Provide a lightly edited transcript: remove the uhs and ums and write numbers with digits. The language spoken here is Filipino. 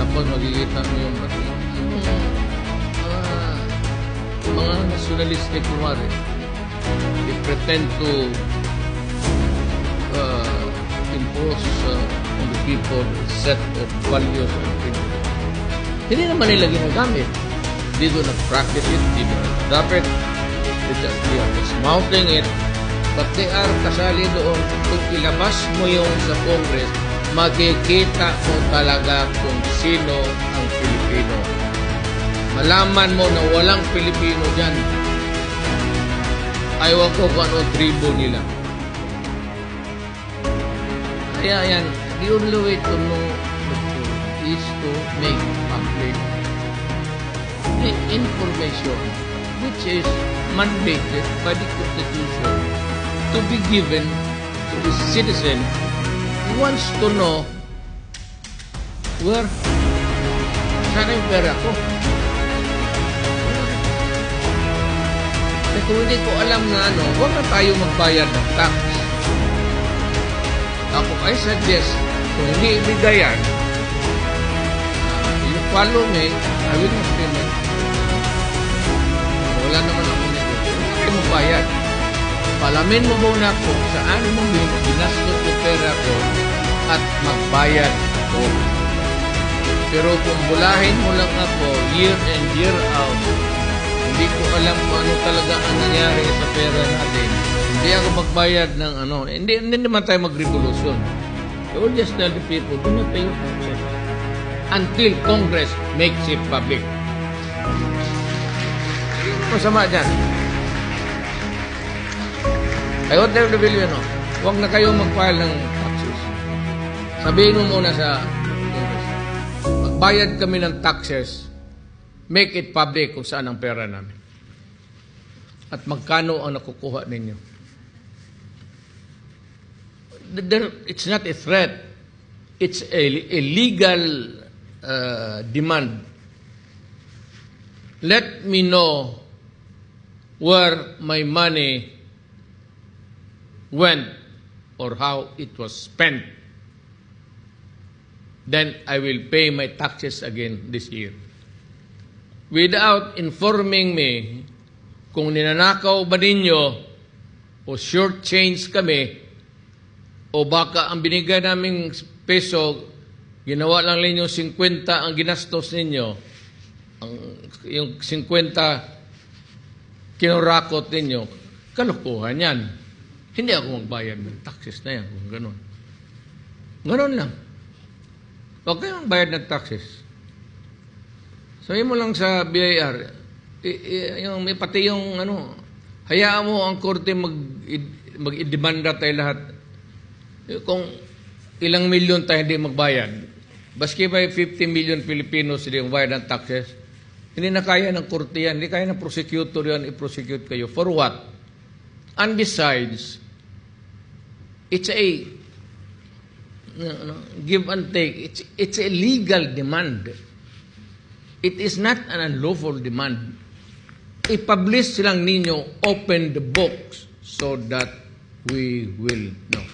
Tapos makikita mo yung mga nationalistic kumari. They pretend to impose on the people a set of values and principles. Hindi naman nila ginagamit. They do not practice it, they do not adopt it, they are just mouthing it, but they are kasali doon. Kung ilabas mo yung sa Congress, makikita mo talaga kung sino ang Pilipino. Malaman mo na walang Pilipino dyan. Ayaw ko kung ano tribo nila. Kaya yan, the only way to know the truth is to make public the information which is mandated by the Constitution to be given to the citizen who wants to know where saan yung pera ko. Kaya kung hindi ko alam na huwag na tayo magbayad ng tax. Ako, I suggest, kung hindi ibigay yan, you follow me, I will not payment. Wala naman ako nito. Hindi kayo magbayad. Palamin mo muna kung saan mo ginastos yung pera ko at magbayad ko. Pero kung bulahin mo lang ako year in, year out, hindi ko alam kung ano talaga ang nangyari sa pera natin. Hindi ako magbayad ng hindi naman tayo mag-revolution. I will just tell the people, do not pay your taxes until Congress makes it public. Masama dyan. I will tell the Filipino, huwag na kayo mag-file ng taxes. Sabihin mo muna sa Congress, magbayad kami ng taxes, make it public kung saan ang pera namin. At magkano ang nakukuha ninyo. It's not a threat. It's a legal demand. Let me know where my money went or how it was spent. Then I will pay my taxes again this year. Without informing me kung ninanakaw ba ninyo o short change kami o baka ang binigay naming peso, ginawa lang ninyo 50 ang ginastos ninyo, yung 50 kinurakot ninyo, kalukuhan yan. Hindi ako magbayad ng taxes na yan kung gano'n. Gano'n lang. Huwag kayong magbayad ng taxes. Sabihin mo lang sa BIR, pati yung hayaan mo ang korte mag-idemanda tayo lahat. Kung ilang milyon tayo hindi magbayad, baski ba 50 million Filipinos hindi magbayad ng taxes, hindi na kaya ng korte yan, hindi kaya ng prosecutor yan, i-prosecute kayo. For what? And besides, it's a give and take. It's a legal demand. It is not an unlawful demand. I-publish silang ninyo, open the books so that we will know.